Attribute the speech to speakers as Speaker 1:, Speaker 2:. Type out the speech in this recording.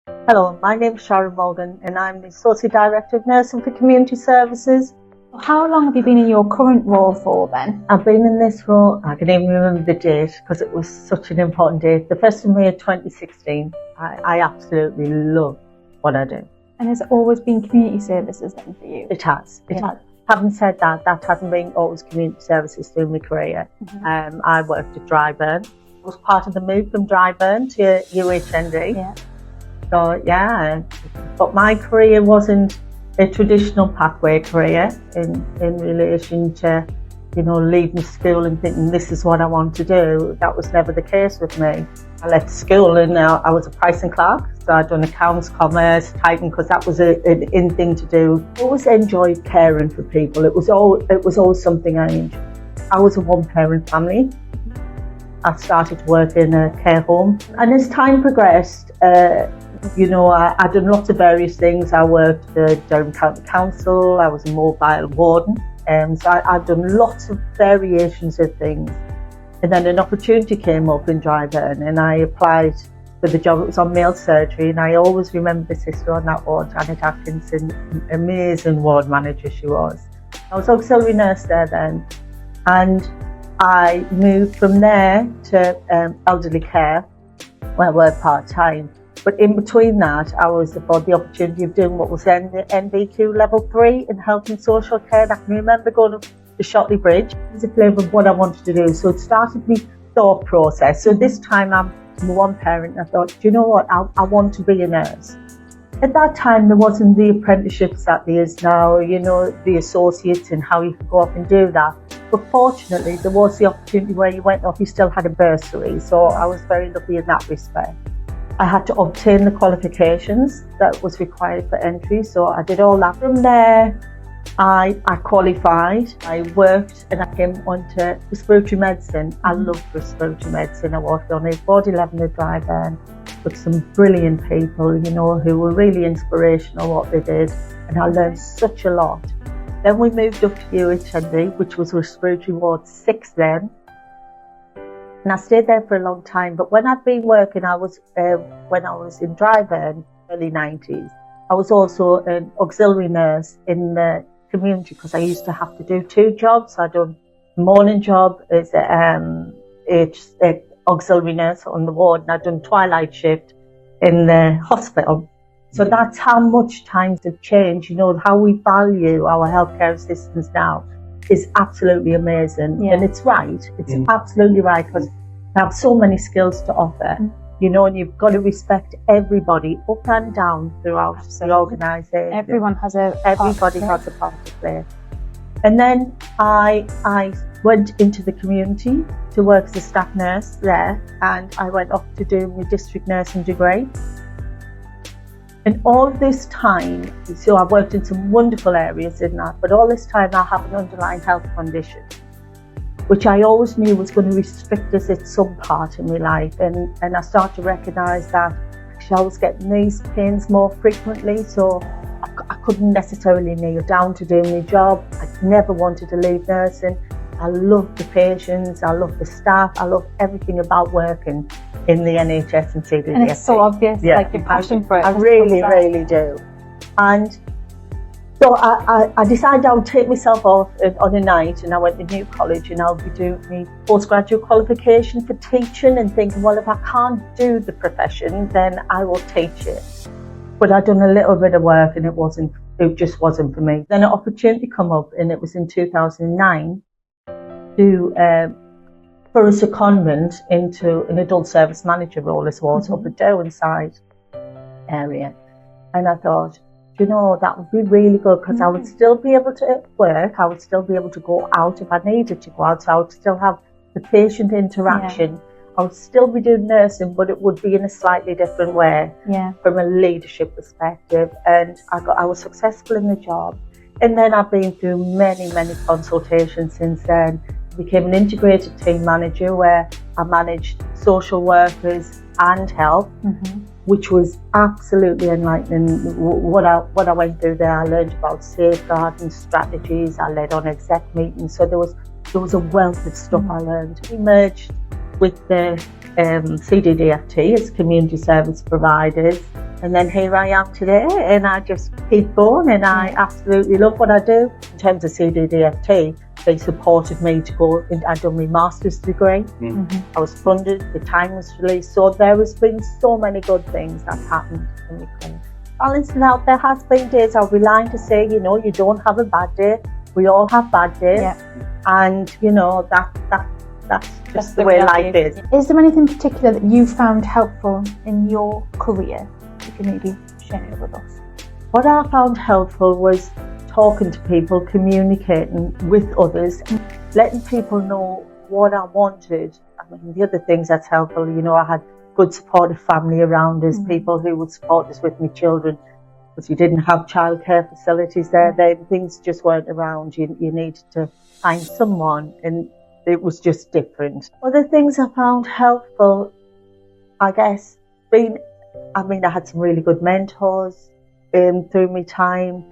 Speaker 1: Hello, my name is Sharon Morgan and I'm the Associate Director of Nursing for Community Services.
Speaker 2: How long have you been in your current role for then?
Speaker 1: I've been in this role, I can even remember the date because it was such an important date, the 1st of May 2016. I absolutely love what I do.
Speaker 2: And has it always been community services then for you?
Speaker 1: It has. Having said that, that hasn't been always community services through my career. I worked at Dryburn. I was part of the move from Dryburn to UHND.
Speaker 2: Yeah.
Speaker 1: So yeah, but my career wasn't a traditional pathway career in relation to, leaving school and thinking this is what I want to do. That was never the case with me. I left school and I was a pricing clerk, so I'd done accounts, commerce, typing, because that was an in thing to do. I always enjoyed caring for people. It was always something I enjoyed. I was a one-parent family. I started to work in a care home, and as time progressed, I'd done lots of various things. I worked at the Durham County Council, I was a mobile warden, so I'd done lots of variations of things. And then an opportunity came up in Dryburn and I applied for the job. It was on male surgery, and I always remember the sister on that ward, Janet Atkinson, amazing ward manager she was. I was auxiliary nurse there then, and I moved from there to elderly care, where I worked part-time. But in between that, I was afforded the opportunity of doing what was then the NVQ level 3 in health and social care. And I can remember going up the Shotley Bridge. It was a flavour of what I wanted to do. So it started my thought process. So this time I'm one parent, and I thought, do you know what? I want to be a nurse. At that time, there wasn't the apprenticeships that there is now, the associates and how you could go off and do that. But fortunately, there was the opportunity where you went off, you still had a bursary. So I was very lucky in that respect. I had to obtain the qualifications that was required for entry, so I did all that. From there, I qualified, I worked, and I came onto respiratory medicine. I loved respiratory medicine. I worked on it, Ward 11 at Dryburn, with some brilliant people, who were really inspirational what they did, and I learned such a lot. Then we moved up to UHND, which was respiratory ward 6 then. And I stayed there for a long time. But when I'd been working, when I was in Dryburn, early 90s, I was also an auxiliary nurse in the community because I used to have to do 2 jobs. I'd done a morning job as an auxiliary nurse on the ward, and I'd done twilight shift in the hospital. So that's how much times have changed. How we value our healthcare assistants now is absolutely amazing. And it's right. It's absolutely right, because you have so many skills to offer, and you've got to respect everybody up and down throughout the organisation.
Speaker 2: Everybody has a
Speaker 1: part to play. And then I went into the community to work as a staff nurse there, and I went off to do my district nursing degree. And all this time, so I've worked in some wonderful areas in that, but all this time I have an underlying health condition, which I always knew was going to restrict us at some part in my life. And I started to recognise that actually I was getting these pains more frequently, so I couldn't necessarily kneel down to do my job. I never wanted to leave nursing. I love the patients, I love the staff, I love everything about working in the NHS and CDDSC.
Speaker 2: And it's so obvious, like your passion for it.
Speaker 1: I really do. And so I decided I would take myself off on a night, and I went to New College, and I'll be doing my postgraduate qualification for teaching, and thinking, well, if I can't do the profession, then I will teach it. But I'd done a little bit of work, and it just wasn't for me. Then an opportunity come up, and it was in 2009. For a secondment into an adult service manager role as well, up at Durham side area. And I thought, that would be really good, because I would still be able to work, I would still be able to go out if I needed to go out, so I would still have the patient interaction. I would still be doing nursing, but it would be in a slightly different way from a leadership perspective. And I was successful in the job. And then I've been through many consultations since then. Became an integrated team manager where I managed social workers and health, which was absolutely enlightening. What I went through there, I learned about safeguarding strategies. I led on exec meetings, so there was a wealth of stuff I learned. We merged with the CDDFT as community service providers, and then here I am today, and I just keep going, and I absolutely love what I do. In terms of CDDFT, they supported me to go, I'd done my master's degree, I was funded, the time was released, so there has been so many good things that happened in my career. Balancing out, there has been days, I'll be lying to say, you don't have a bad day, we all have bad days, and that's just the way life is.
Speaker 2: Is there anything particular that you found helpful in your career? You can maybe share it with us.
Speaker 1: What I found helpful was talking to people, communicating with others, letting people know what I wanted. I mean, the other things that's helpful, I had good supportive family around us, people who would support us with my children, because you didn't have childcare facilities there, things just weren't around. You needed to find someone, and it was just different. Other things I found helpful, I guess, I had some really good mentors through my time.